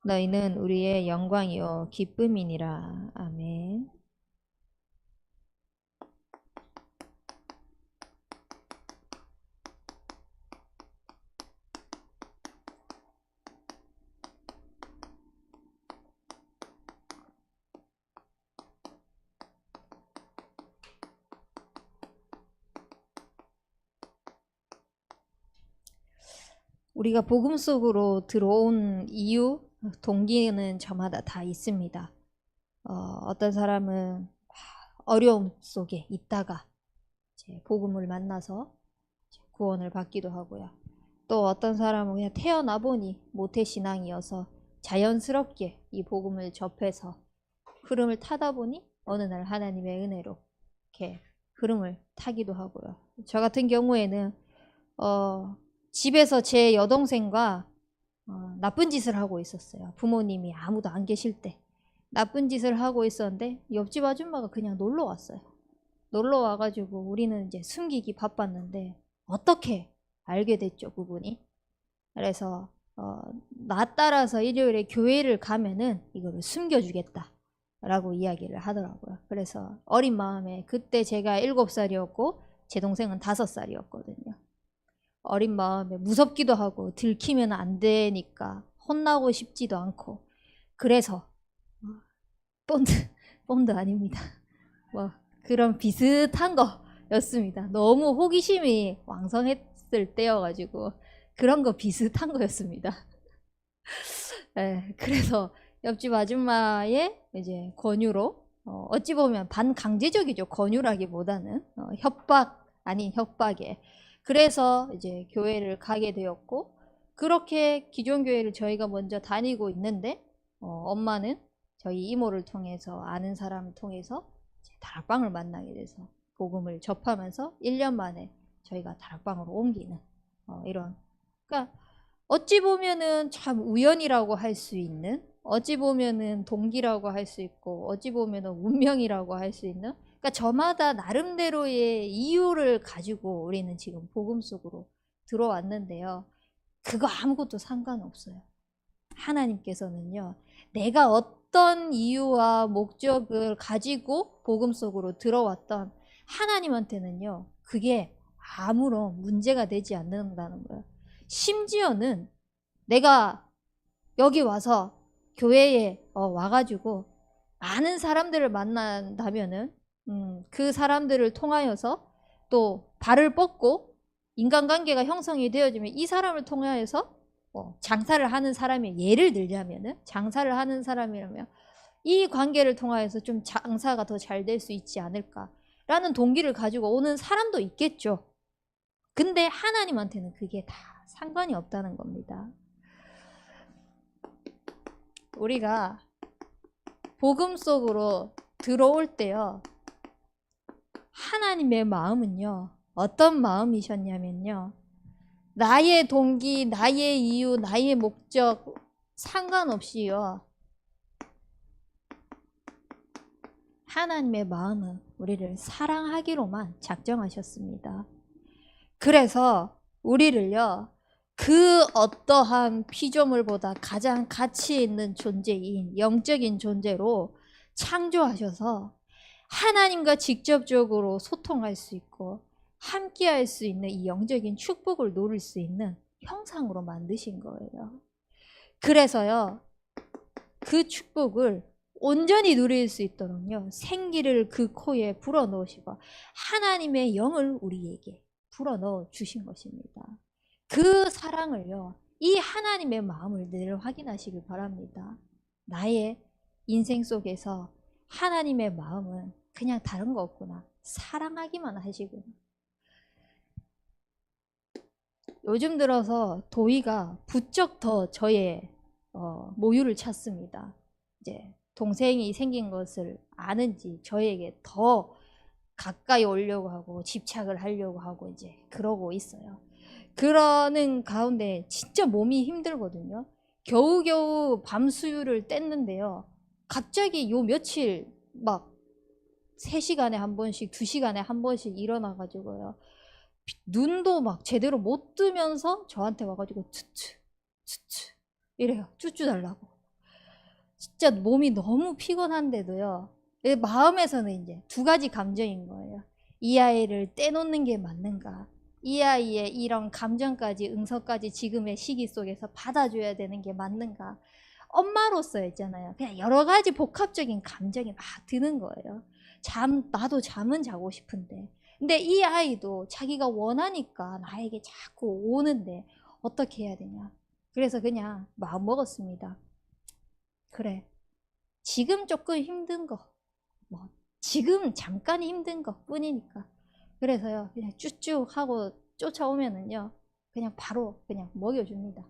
너희는 우리의 영광이요 기쁨이니라. 아멘. 우리가 복음 속으로 들어온 이유, 동기는 저마다 다 있습니다. 어떤 사람은 어려움 속에 있다가 이제 복음을 만나서 구원을 받기도 하고요. 또 어떤 사람은 그냥 태어나 보니 모태신앙이어서 자연스럽게 이 복음을 접해서 흐름을 타다 보니 어느 날 하나님의 은혜로 이렇게 흐름을 타기도 하고요. 저 같은 경우에는 집에서 제 여동생과 나쁜 짓을 하고 있었어요. 부모님이 아무도 안 계실 때 나쁜 짓을 하고 있었는데 옆집 아줌마가 그냥 놀러 왔어요. 놀러 와가지고 우리는 이제 숨기기 바빴는데 어떻게 알게 됐죠, 그분이. 그래서 나 따라서 일요일에 교회를 가면은 이거를 숨겨주겠다 라고 이야기를 하더라고요. 그래서 어린 마음에, 그때 제가 7살이었고 제 동생은 5살이었거든요. 어린 마음에 무섭기도 하고 들키면 안 되니까 혼나고 싶지도 않고, 그래서 본드 아닙니다. 뭐 그런 비슷한 거였습니다. 너무 호기심이 왕성했을 때여가지고 그런 거 비슷한 거였습니다. 네, 그래서 옆집 아줌마의 이제 권유로, 어찌 보면 반강제적이죠. 권유라기보다는 협박 아닌 협박에. 그래서 이제 교회를 가게 되었고, 그렇게 기존 교회를 저희가 먼저 다니고 있는데, 엄마는 저희 이모를 통해서, 아는 사람을 통해서 다락방을 만나게 돼서 복음을 접하면서 1년 만에 저희가 다락방으로 옮기는 이런, 그러니까 어찌 보면은 참 우연이라고 할 수 있는, 어찌 보면은 동기라고 할 수 있고, 어찌 보면은 운명이라고 할 수 있는, 그러니까 저마다 나름대로의 이유를 가지고 우리는 지금 복음 속으로 들어왔는데요. 그거 아무것도 상관없어요. 하나님께서는요, 내가 어떤 이유와 목적을 가지고 복음 속으로 들어왔던, 하나님한테는요, 그게 아무런 문제가 되지 않는다는 거예요. 심지어는 내가 여기 와서 교회에 와가지고 많은 사람들을 만난다면은 그 사람들을 통하여서 또 발을 뻗고 인간관계가 형성이 되어지면, 이 사람을 통하여서 장사를 하는 사람이, 예를 들자면은 장사를 하는 사람이라면 이 관계를 통하여서 좀 장사가 더 잘 될 수 있지 않을까라는 동기를 가지고 오는 사람도 있겠죠. 근데 하나님한테는 그게 다 상관이 없다는 겁니다. 우리가 복음 속으로 들어올 때요, 하나님의 마음은요, 어떤 마음이셨냐면요, 나의 동기, 나의 이유, 나의 목적 상관없이요, 하나님의 마음은 우리를 사랑하기로만 작정하셨습니다. 그래서 우리를요, 그 어떠한 피조물보다 가장 가치 있는 존재인 영적인 존재로 창조하셔서 하나님과 직접적으로 소통할 수 있고 함께 할 수 있는 이 영적인 축복을 누릴 수 있는 형상으로 만드신 거예요. 그래서요, 그 축복을 온전히 누릴 수 있도록요, 생기를 그 코에 불어넣으시고 하나님의 영을 우리에게 불어넣어 주신 것입니다. 그 사랑을요, 이 하나님의 마음을 늘 확인하시길 바랍니다. 나의 인생 속에서 하나님의 마음은 그냥 다른 거 없구나, 사랑하기만 하시구나. 요즘 들어서 도희가 부쩍 더 저의 모유를 찾습니다. 이제 동생이 생긴 것을 아는지 저에게 더 가까이 오려고 하고 집착을 하려고 하고 이제 그러고 있어요. 그러는 가운데 진짜 몸이 힘들거든요. 겨우겨우 밤수유를 뗐는데요, 갑자기 요 며칠 막 3시간에 한 번씩 2시간에 한 번씩 일어나가지고요, 눈도 막 제대로 못 뜨면서 저한테 와가지고 투투 투투 이래요. 쭈쭈 달라고. 진짜 몸이 너무 피곤한데도요. 마음에서는 이제 두 가지 감정인 거예요. 이 아이를 떼놓는 게 맞는가? 이 아이의 이런 감정까지 응서까지 지금의 시기 속에서 받아줘야 되는 게 맞는가? 엄마로서 있잖아요. 그냥 여러 가지 복합적인 감정이 막 드는 거예요. 나도 잠은 자고 싶은데. 근데 이 아이도 자기가 원하니까 나에게 자꾸 오는데 어떻게 해야 되냐. 그래서 그냥 마음 먹었습니다. 그래. 지금 조금 힘든 거. 뭐, 지금 잠깐 힘든 것 뿐이니까. 그래서요, 그냥 쭉쭉 하고 쫓아오면은요, 그냥 바로 그냥 먹여줍니다.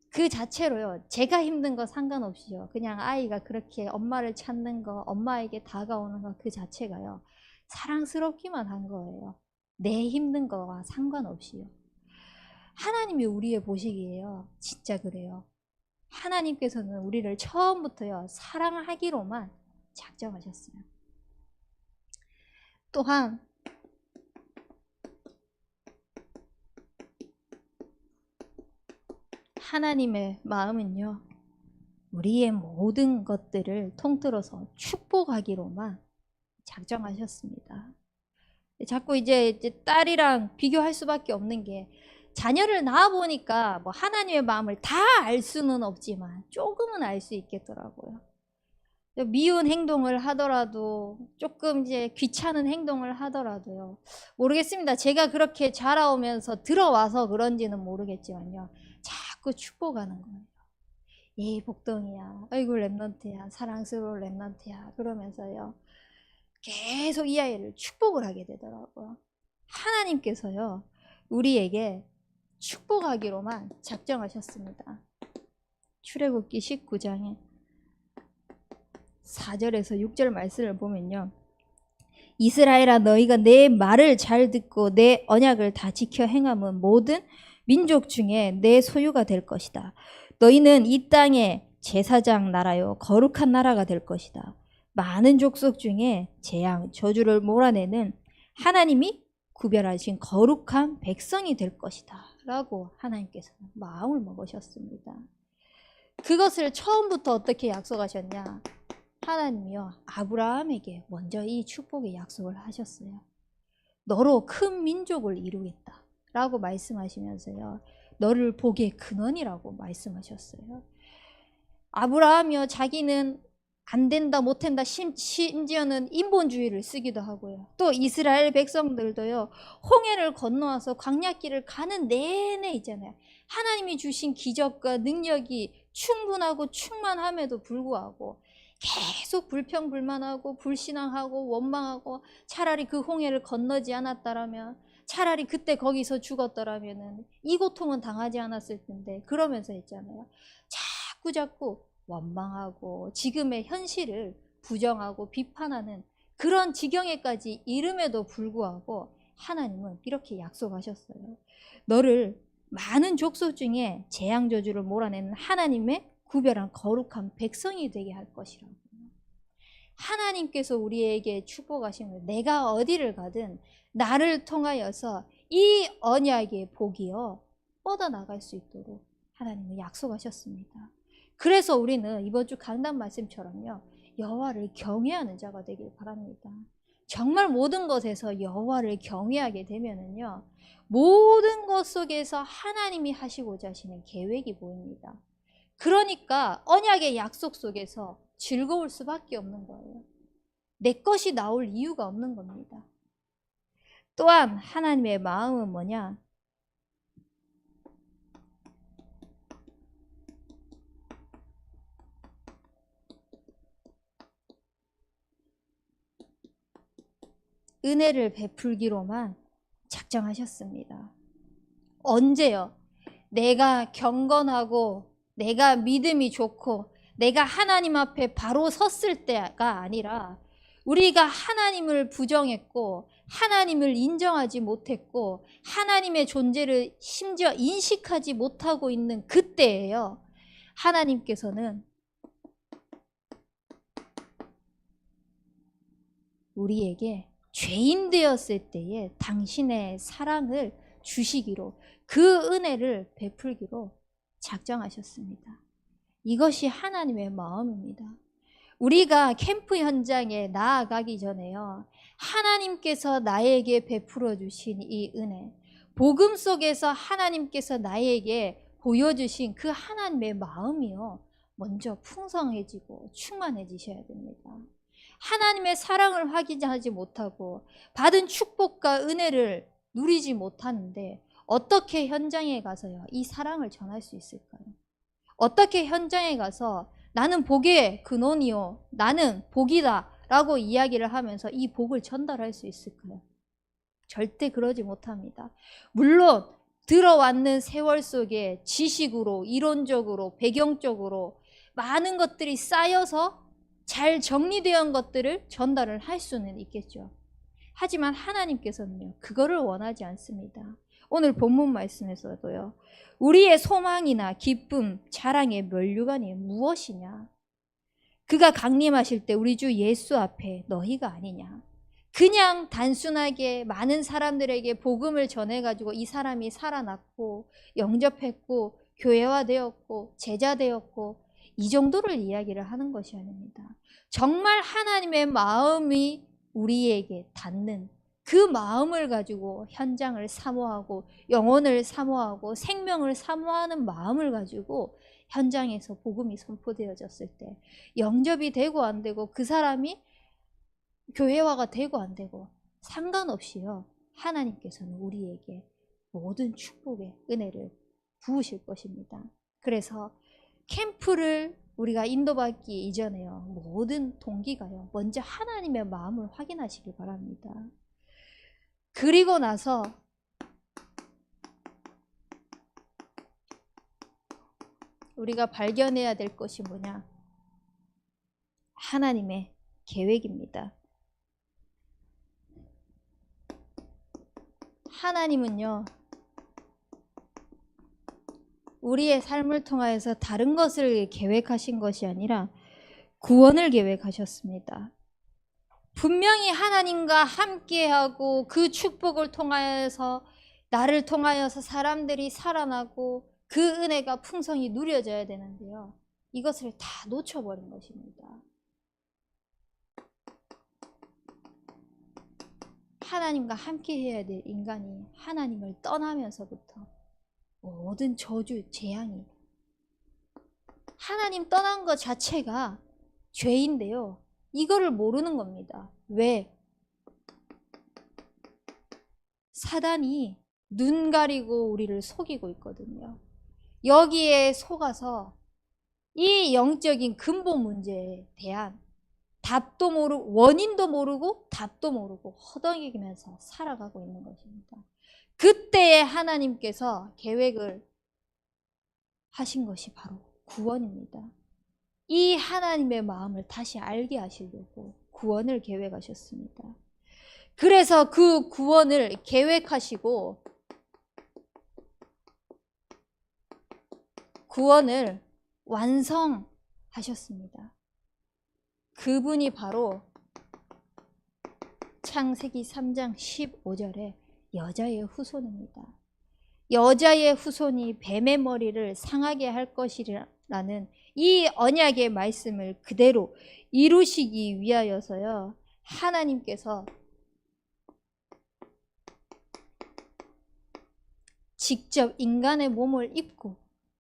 그 자체로요, 제가 힘든 거 상관없이요, 그냥 아이가 그렇게 엄마를 찾는 거, 엄마에게 다가오는 거 그 자체가요, 사랑스럽기만 한 거예요. 내 힘든 거와 상관없이요. 하나님이 우리의 보시기에요, 진짜 그래요. 하나님께서는 우리를 처음부터요, 사랑하기로만 작정하셨어요. 또한 하나님의 마음은요, 우리의 모든 것들을 통틀어서 축복하기로만 작정하셨습니다. 자꾸 이제 딸이랑 비교할 수밖에 없는 게, 자녀를 낳아보니까 뭐 하나님의 마음을 다 알 수는 없지만 조금은 알 수 있겠더라고요. 미운 행동을 하더라도, 조금 이제 귀찮은 행동을 하더라도요, 모르겠습니다. 제가 그렇게 자라오면서 들어와서 그런지는 모르겠지만요, 자꾸 축복하는 거예요. 이 복덩이야, 아이고 랩런트야, 사랑스러운 랩런트야, 그러면서요 계속 이 아이를 축복을 하게 되더라고요. 하나님께서요 우리에게 축복하기로만 작정하셨습니다. 출애굽기 19장에 4절에서 6절 말씀을 보면요, 이스라엘아, 너희가 내 말을 잘 듣고 내 언약을 다 지켜 행함은 모든 민족 중에 내 소유가 될 것이다. 너희는 이 땅의 제사장 나라요 거룩한 나라가 될 것이다. 많은 족속 중에 재앙 저주를 몰아내는 하나님이 구별하신 거룩한 백성이 될 것이다 라고 하나님께서는 마음을 먹으셨습니다. 그것을 처음부터 어떻게 약속하셨냐? 하나님이요 아브라함에게 먼저 이 축복의 약속을 하셨어요. 너로 큰 민족을 이루겠다 라고 말씀하시면서요, 너를 복의 근원이라고 말씀하셨어요. 아브라함이요 자기는 안 된다 못한다, 심지어는 인본주의를 쓰기도 하고요. 또 이스라엘 백성들도요 홍해를 건너와서 광야길을 가는 내내 있잖아요, 하나님이 주신 기적과 능력이 충분하고 충만함에도 불구하고 계속 불평불만하고 불신앙하고 원망하고, 차라리 그 홍해를 건너지 않았다라면, 차라리 그때 거기서 죽었더라면 이 고통은 당하지 않았을 텐데, 그러면서 했잖아요. 자꾸 원망하고 지금의 현실을 부정하고 비판하는 그런 지경에까지 이름에도 불구하고 하나님은 이렇게 약속하셨어요. 너를 많은 족속 중에 재앙 저주를 몰아내는 하나님의 구별한 거룩한 백성이 되게 할 것이라고. 하나님께서 우리에게 축복하시는, 내가 어디를 가든 나를 통하여서 이 언약의 복이요 뻗어나갈 수 있도록 하나님은 약속하셨습니다. 그래서 우리는 이번 주 강단 말씀처럼요, 여호와를 경외하는 자가 되길 바랍니다. 정말 모든 것에서 여호와를 경외하게 되면은요, 모든 것 속에서 하나님이 하시고자 하시는 계획이 보입니다. 그러니까 언약의 약속 속에서 즐거울 수밖에 없는 거예요. 내 것이 나올 이유가 없는 겁니다. 또한 하나님의 마음은 뭐냐? 은혜를 베풀기로만 작정하셨습니다. 언제요? 내가 경건하고 내가 믿음이 좋고 내가 하나님 앞에 바로 섰을 때가 아니라, 우리가 하나님을 부정했고 하나님을 인정하지 못했고 하나님의 존재를 심지어 인식하지 못하고 있는 그때예요, 하나님께서는 우리에게 죄인 되었을 때에 당신의 사랑을 주시기로, 그 은혜를 베풀기로 작정하셨습니다. 이것이 하나님의 마음입니다. 우리가 캠프 현장에 나아가기 전에요, 하나님께서 나에게 베풀어 주신 이 은혜, 복음 속에서 하나님께서 나에게 보여주신 그 하나님의 마음이요, 먼저 풍성해지고 충만해지셔야 됩니다. 하나님의 사랑을 확인하지 못하고 받은 축복과 은혜를 누리지 못하는데 어떻게 현장에 가서요, 이 사랑을 전할 수 있을까요? 어떻게 현장에 가서 나는 복의 근원이요, 나는 복이다 라고 이야기를 하면서 이 복을 전달할 수 있을까요? 절대 그러지 못합니다. 물론 들어왔는 세월 속에 지식으로, 이론적으로, 배경적으로 많은 것들이 쌓여서 잘 정리되어 것들을 전달을 할 수는 있겠죠. 하지만 하나님께서는요, 그거를 원하지 않습니다. 오늘 본문 말씀에서도요, 우리의 소망이나 기쁨, 자랑의 면류관이 무엇이냐? 그가 강림하실 때 우리 주 예수 앞에 너희가 아니냐? 그냥 단순하게 많은 사람들에게 복음을 전해가지고 이 사람이 살아났고 영접했고 교회화되었고 제자되었고 이 정도를 이야기를 하는 것이 아닙니다. 정말 하나님의 마음이 우리에게 닿는 그 마음을 가지고 현장을 사모하고 영혼을 사모하고 생명을 사모하는 마음을 가지고 현장에서 복음이 선포되어졌을 때 영접이 되고 안 되고 그 사람이 교회화가 되고 안 되고 상관없이요, 하나님께서는 우리에게 모든 축복의 은혜를 부으실 것입니다. 그래서 캠프를 우리가 인도받기 이전에요, 모든 동기가요, 먼저 하나님의 마음을 확인하시기 바랍니다. 그리고 나서 우리가 발견해야 될 것이 뭐냐? 하나님의 계획입니다. 하나님은요, 우리의 삶을 통하여서 다른 것을 계획하신 것이 아니라 구원을 계획하셨습니다. 분명히 하나님과 함께하고 그 축복을 통하여서 나를 통하여서 사람들이 살아나고 그 은혜가 풍성히 누려져야 되는데요, 이것을 다 놓쳐버린 것입니다. 하나님과 함께해야 될 인간이 하나님을 떠나면서부터 모든 저주, 재앙이, 하나님 떠난 것 자체가 죄인데요, 이거를 모르는 겁니다. 왜? 사단이 눈 가리고 우리를 속이고 있거든요. 여기에 속아서 이 영적인 근본 문제에 대한 답도 모르고, 원인도 모르고 답도 모르고 허덕이면서 살아가고 있는 것입니다. 그때에 하나님께서 계획을 하신 것이 바로 구원입니다. 이 하나님의 마음을 다시 알게 하시려고 구원을 계획하셨습니다. 그래서 그 구원을 계획하시고 구원을 완성하셨습니다. 그분이 바로 창세기 3장 15절에 여자의 후손입니다. 여자의 후손이 뱀의 머리를 상하게 할 것이라는 이 언약의 말씀을 그대로 이루시기 위하여서요, 하나님께서 직접 인간의 몸을 입고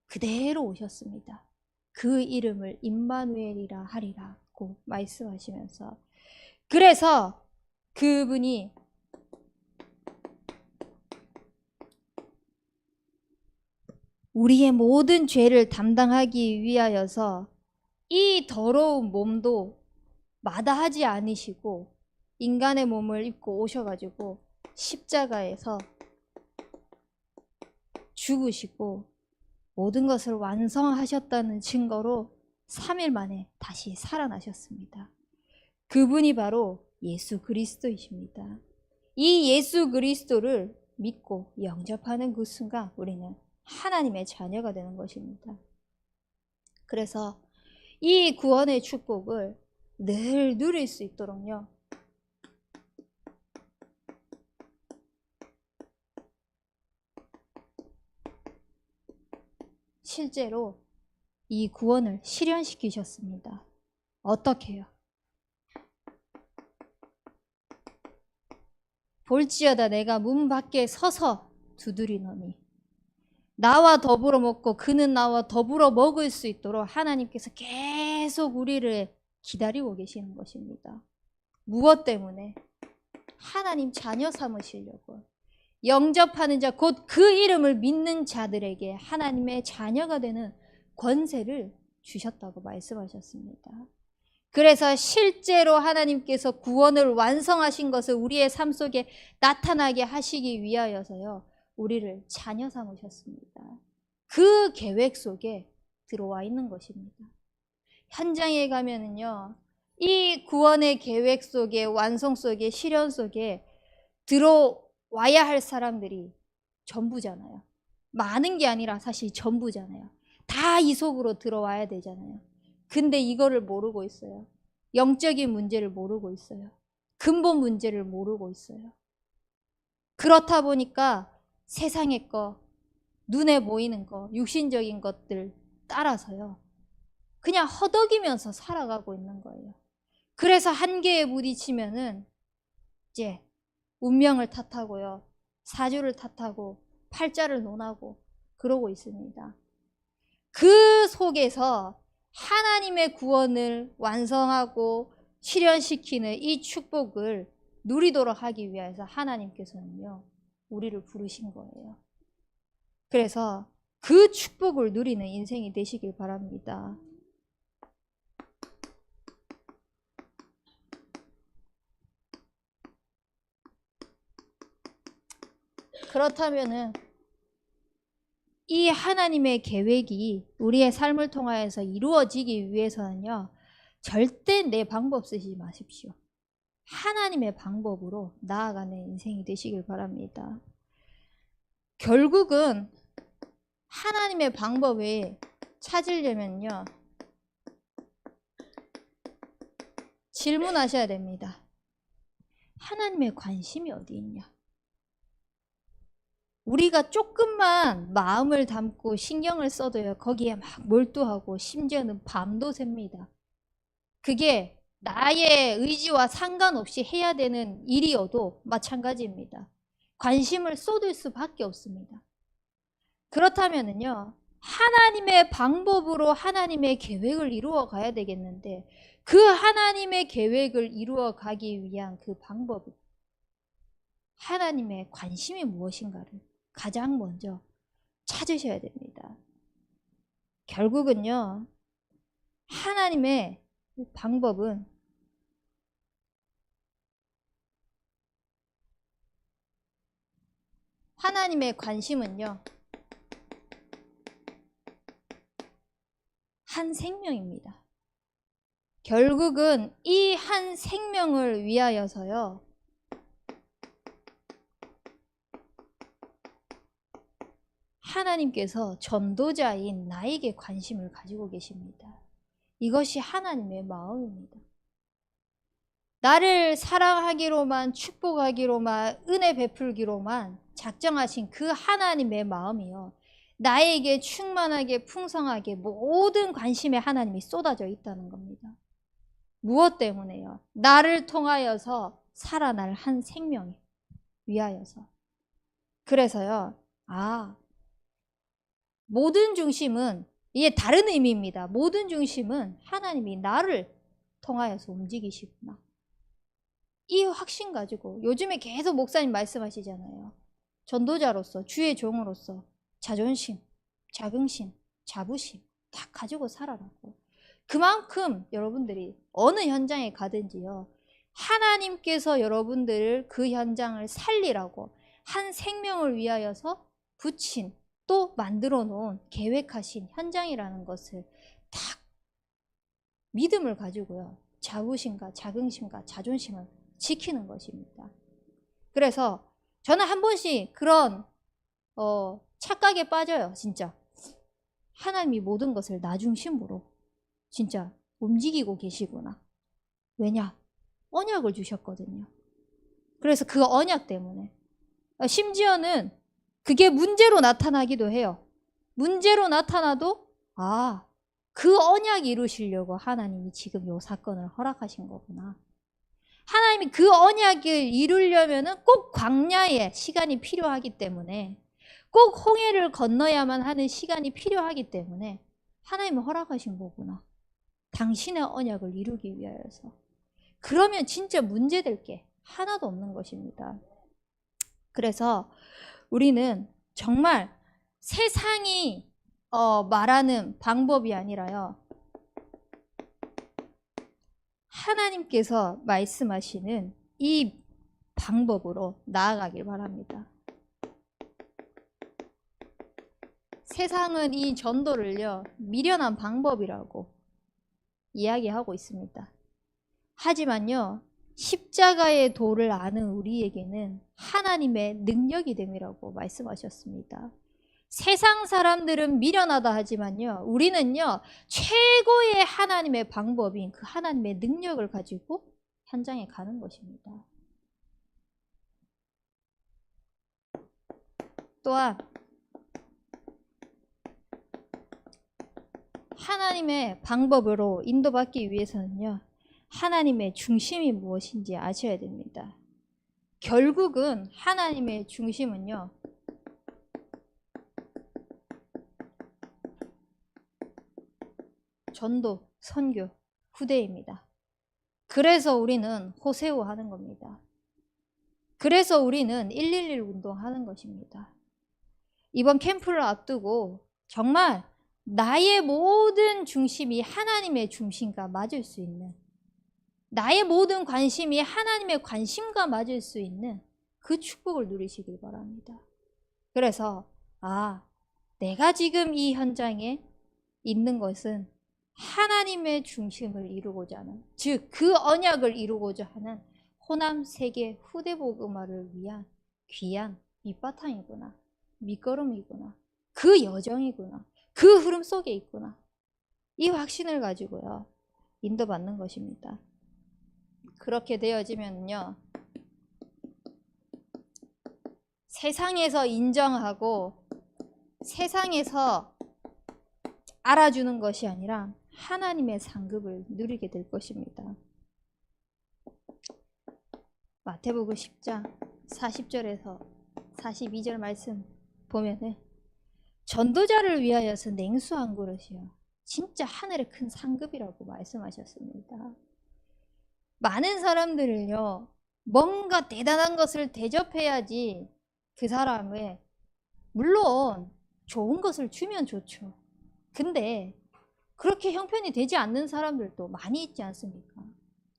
그대로 오셨습니다. 그 이름을 임마누엘이라 하리라고 말씀하시면서, 그래서 그분이 우리의 모든 죄를 담당하기 위하여서 이 더러운 몸도 마다하지 않으시고 인간의 몸을 입고 오셔가지고 십자가에서 죽으시고 모든 것을 완성하셨다는 증거로 3일 만에 다시 살아나셨습니다. 그분이 바로 예수 그리스도이십니다. 이 예수 그리스도를 믿고 영접하는 그 순간 우리는 하나님의 자녀가 되는 것입니다. 그래서 이 구원의 축복을 늘 누릴 수 있도록요, 실제로 이 구원을 실현시키셨습니다. 어떻게요? 볼지어다 내가 문 밖에 서서 두드리노니 나와 더불어 먹고 그는 나와 더불어 먹을 수 있도록 하나님께서 계속 우리를 기다리고 계시는 것입니다. 무엇 때문에? 하나님 자녀 삼으시려고. 영접하는 자, 곧 그 이름을 믿는 자들에게 하나님의 자녀가 되는 권세를 주셨다고 말씀하셨습니다. 그래서 실제로 하나님께서 구원을 완성하신 것을 우리의 삶 속에 나타나게 하시기 위하여서요, 우리를 자녀 삼으셨습니다. 그 계획 속에 들어와 있는 것입니다. 현장에 가면은요, 이 구원의 계획 속에, 완성 속에, 실현 속에 들어와야 할 사람들이 전부잖아요. 많은 게 아니라 사실 전부잖아요. 다 이 속으로 들어와야 되잖아요. 근데 이거를 모르고 있어요. 영적인 문제를 모르고 있어요. 근본 문제를 모르고 있어요. 그렇다 보니까 세상의 거, 눈에 보이는 거, 육신적인 것들 따라서요, 그냥 허덕이면서 살아가고 있는 거예요. 그래서 한계에 부딪히면은 이제 운명을 탓하고요, 사주를 탓하고 팔자를 논하고 그러고 있습니다. 그 속에서 하나님의 구원을 완성하고 실현시키는 이 축복을 누리도록 하기 위해서 하나님께서는요, 우리를 부르신 거예요. 그래서 그 축복을 누리는 인생이 되시길 바랍니다. 그렇다면은 이 하나님의 계획이 우리의 삶을 통하여서 이루어지기 위해서는요, 절대 내 방법 쓰지 마십시오. 하나님의 방법으로 나아가는 인생이 되시길 바랍니다. 결국은 하나님의 방법을 찾으려면요, 질문하셔야 됩니다. 하나님의 관심이 어디 있냐? 우리가 조금만 마음을 담고 신경을 써도요, 거기에 막 몰두하고 심지어는 밤도 샙니다. 그게 나의 의지와 상관없이 해야 되는 일이어도 마찬가지입니다. 관심을 쏟을 수밖에 없습니다. 그렇다면은요, 하나님의 방법으로 하나님의 계획을 이루어 가야 되겠는데, 그 하나님의 계획을 이루어 가기 위한 그 방법은 하나님의 관심이 무엇인가를 가장 먼저 찾으셔야 됩니다. 결국은요, 하나님의 방법은 하나님의 관심은요, 한 생명입니다. 결국은 이 한 생명을 위하여서요, 하나님께서 전도자인 나에게 관심을 가지고 계십니다. 이것이 하나님의 마음입니다. 나를 사랑하기로만, 축복하기로만, 은혜 베풀기로만 작정하신 그 하나님의 마음이요, 나에게 충만하게 풍성하게 모든 관심에 하나님이 쏟아져 있다는 겁니다. 무엇 때문에요? 나를 통하여서 살아날 한 생명에 위하여서. 그래서요, 모든 중심은, 이게 다른 의미입니다. 모든 중심은 하나님이 나를 통하여서 움직이시구나. 이 확신 가지고, 요즘에 계속 목사님 말씀하시잖아요. 전도자로서, 주의 종으로서 자존심, 자긍심, 자부심 다 가지고 살아라고. 그만큼 여러분들이 어느 현장에 가든지요, 하나님께서 여러분들을 그 현장을 살리라고 한 생명을 위하여서 붙인, 또 만들어 놓은, 계획하신 현장이라는 것을 딱 믿음을 가지고요, 자부심과 자긍심과 자존심을 지키는 것입니다. 그래서 저는 한 번씩 그런 착각에 빠져요. 진짜 하나님이 모든 것을 나 중심으로 진짜 움직이고 계시구나. 왜냐? 언약을 주셨거든요. 그래서 그 언약 때문에, 심지어는 그게 문제로 나타나기도 해요. 문제로 나타나도 그 언약 이루시려고 하나님이 지금 요 사건을 허락하신 거구나. 하나님이 그 언약을 이루려면은 꼭 광야에 시간이 필요하기 때문에, 꼭 홍해를 건너야만 하는 시간이 필요하기 때문에 하나님은 허락하신 거구나. 당신의 언약을 이루기 위하여서. 그러면 진짜 문제될 게 하나도 없는 것입니다. 그래서 우리는 정말 세상이 말하는 방법이 아니라요, 하나님께서 말씀하시는 이 방법으로 나아가길 바랍니다. 세상은 이 전도를요, 미련한 방법이라고 이야기하고 있습니다. 하지만요, 십자가의 도를 아는 우리에게는 하나님의 능력이 됨이라고 말씀하셨습니다. 세상 사람들은 미련하다 하지만요, 우리는요, 최고의 하나님의 방법인 그 하나님의 능력을 가지고 현장에 가는 것입니다. 또한 하나님의 방법으로 인도받기 위해서는요, 하나님의 중심이 무엇인지 아셔야 됩니다. 결국은 하나님의 중심은요, 전도, 선교, 후대입니다. 그래서 우리는 호세오 하는 겁니다. 그래서 우리는 111 운동하는 것입니다. 이번 캠프를 앞두고 정말 나의 모든 중심이 하나님의 중심과 맞을 수 있는, 나의 모든 관심이 하나님의 관심과 맞을 수 있는 그 축복을 누리시길 바랍니다. 그래서 내가 지금 이 현장에 있는 것은 하나님의 중심을 이루고자 하는, 즉 그 언약을 이루고자 하는 호남 세계 후대복음화를 위한 귀한 밑바탕이구나, 밑거름이구나, 그 여정이구나, 그 흐름 속에 있구나, 이 확신을 가지고요, 인도받는 것입니다. 그렇게 되어지면요, 세상에서 인정하고 세상에서 알아주는 것이 아니라 하나님의 상급을 누리게 될 것입니다. 마태복음 10장 40절에서 42절 말씀 보면은, 전도자를 위하여서 냉수 한 그릇이요, 진짜 하늘의 큰 상급이라고 말씀하셨습니다. 많은 사람들을요, 뭔가 대단한 것을 대접해야지 그 사람의, 물론 좋은 것을 주면 좋죠. 근데 그렇게 형편이 되지 않는 사람들도 많이 있지 않습니까?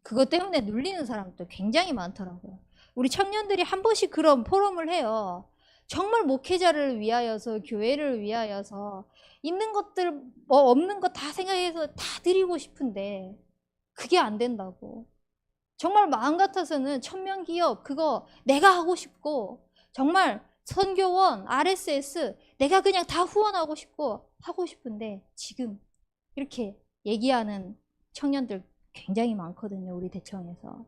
그것 때문에 눌리는 사람도 굉장히 많더라고요. 우리 청년들이 한 번씩 그런 포럼을 해요. 정말 목회자를 위하여서, 교회를 위하여서 있는 것들, 없는 거 다 생각해서 다 드리고 싶은데 그게 안 된다고. 정말 마음 같아서는 천명 기업 그거 내가 하고 싶고, 정말 선교원, RSS 내가 그냥 다 후원하고 싶고 하고 싶은데, 지금 이렇게 얘기하는 청년들 굉장히 많거든요, 우리 대청에서.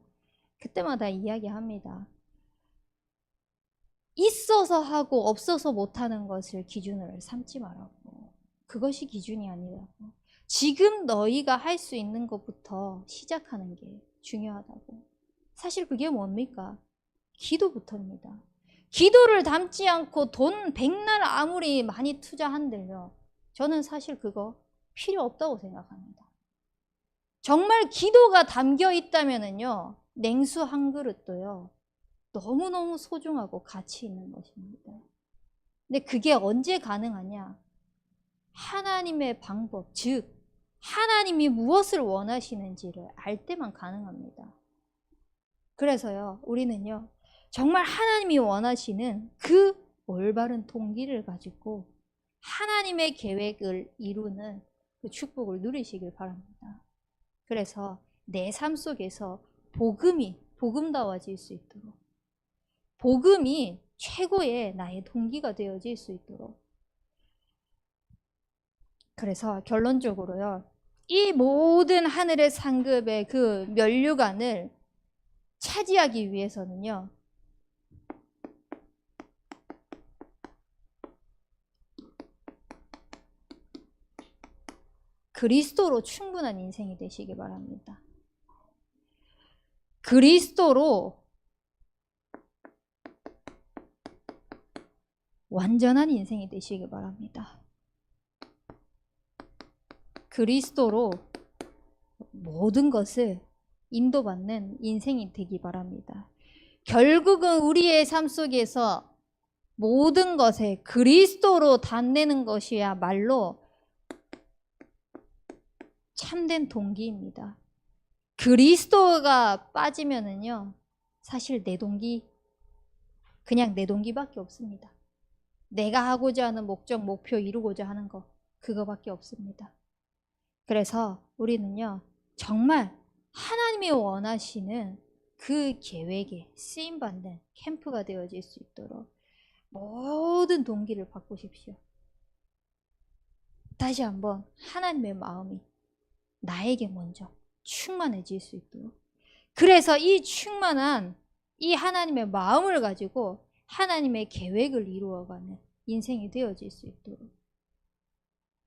그때마다 이야기합니다. 있어서 하고 없어서 못하는 것을 기준을 삼지 말라고. 그것이 기준이 아니라고. 지금 너희가 할 수 있는 것부터 시작하는 게 중요하다고. 사실 그게 뭡니까? 기도부터입니다. 기도를 담지 않고 돈 백날 아무리 많이 투자한들요, 저는 사실 그거 필요 없다고 생각합니다. 정말 기도가 담겨 있다면은요, 냉수 한 그릇도요, 너무너무 소중하고 가치 있는 것입니다. 근데 그게 언제 가능하냐? 하나님의 방법, 즉 하나님이 무엇을 원하시는지를 알 때만 가능합니다. 그래서요, 우리는요, 정말 하나님이 원하시는 그 올바른 동기를 가지고 하나님의 계획을 이루는 그 축복을 누리시길 바랍니다. 그래서 내 삶 속에서 복음이 복음다워질 수 있도록, 복음이 최고의 나의 동기가 되어질 수 있도록. 그래서 결론적으로요, 이 모든 하늘의 상급의 그 면류관을 차지하기 위해서는요, 그리스도로 충분한 인생이 되시기 바랍니다. 그리스도로 완전한 인생이 되시기 바랍니다. 그리스도로 모든 것을 인도받는 인생이 되기 바랍니다. 결국은 우리의 삶 속에서 모든 것에 그리스도로 달래는 것이야말로 참된 동기입니다. 그리스도가 빠지면은요, 사실 내 동기, 그냥 내 동기밖에 없습니다. 내가 하고자 하는 목적, 목표 이루고자 하는 거, 그거밖에 없습니다. 그래서 우리는요, 정말 하나님이 원하시는 그 계획에 쓰임받는 캠프가 되어질 수 있도록 모든 동기를 바꾸십시오. 다시 한번 하나님의 마음이 나에게 먼저 충만해질 수 있도록. 그래서 이 충만한 이 하나님의 마음을 가지고 하나님의 계획을 이루어가는 인생이 되어질 수 있도록.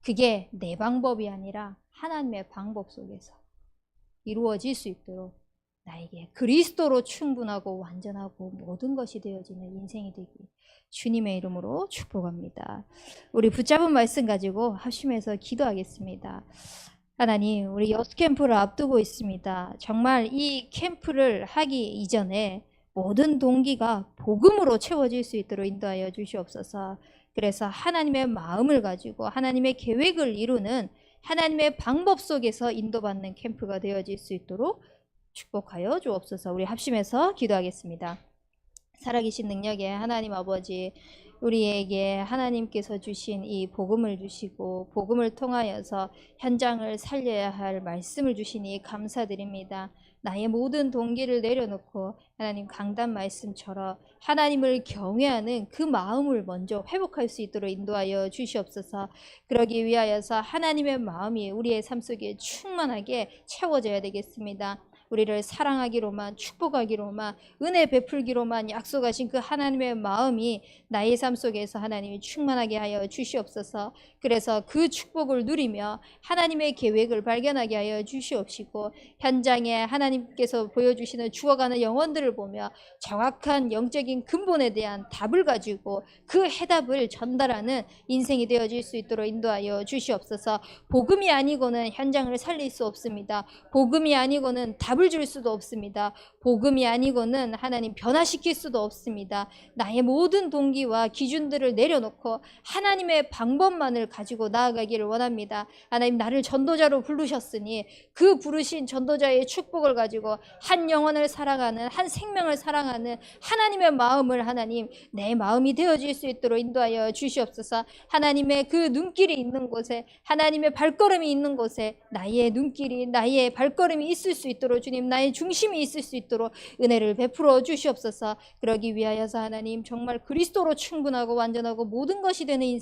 그게 내 방법이 아니라 하나님의 방법 속에서 이루어질 수 있도록 나에게 그리스도로 충분하고 완전하고 모든 것이 되어지는 인생이 되기 주님의 이름으로 축복합니다. 우리 붙잡은 말씀 가지고 합심해서 기도하겠습니다. 하나님, 우리 여수 캠프를 앞두고 있습니다. 정말 이 캠프를 하기 이전에 모든 동기가 복음으로 채워질 수 있도록 인도하여 주시옵소서. 그래서 하나님의 마음을 가지고 하나님의 계획을 이루는 하나님의 방법 속에서 인도받는 캠프가 되어질 수 있도록 축복하여 주옵소서. 우리 합심해서 기도하겠습니다. 살아계신 능력의 하나님 아버지, 우리에게 하나님께서 주신 이 복음을 주시고 복음을 통하여서 현장을 살려야 할 말씀을 주시니 감사드립니다. 나의 모든 동기를 내려놓고 하나님 강단 말씀처럼 하나님을 경외하는 그 마음을 먼저 회복할 수 있도록 인도하여 주시옵소서. 그러기 위하여서 하나님의 마음이 우리의 삶 속에 충만하게 채워져야 되겠습니다. 우리를 사랑하기로만, 축복하기로만, 은혜 베풀기로만 약속하신 그 하나님의 마음이 나의 삶 속에서 하나님이 충만하게 하여 주시옵소서. 그래서 그 축복을 누리며 하나님의 계획을 발견하게 하여 주시옵시고, 현장에 하나님께서 보여주시는 죽어가는 영혼들을 보며 정확한 영적인 근본에 대한 답을 가지고 그 해답을 전달하는 인생이 되어질 수 있도록 인도하여 주시옵소서. 복음이 아니고는 현장을 살릴 수 없습니다. 복음이 아니고는 답을 줄 수도 없습니다. 복음이 아니고는 하나님 변화시킬 수도 없습니다. 나의 모든 동기와 기준들을 내려놓고 하나님의 방법만을 가지고 나아가기를 원합니다. 하나님, 나를 전도자로 부르셨으니 그 부르신 전도자의 축복을 가지고 한 영혼을 사랑하는, 한 생명을 사랑하는 하나님의 마음을 하나님 내 마음이 되어질 수 있도록 인도하여 주시옵소서. 하나님의 그 눈길이 있는 곳에, 하나님의 발걸음이 있는 곳에 나의 눈길이, 나의 발걸음이 있을 수 있도록 주님, 나의 중심이 있을 수 있도록 은혜를 베풀어 주시옵소서. 그러기 위하여서 하나님 정말 그리스도로 충분하고 완전하고 모든 것이 되는 인생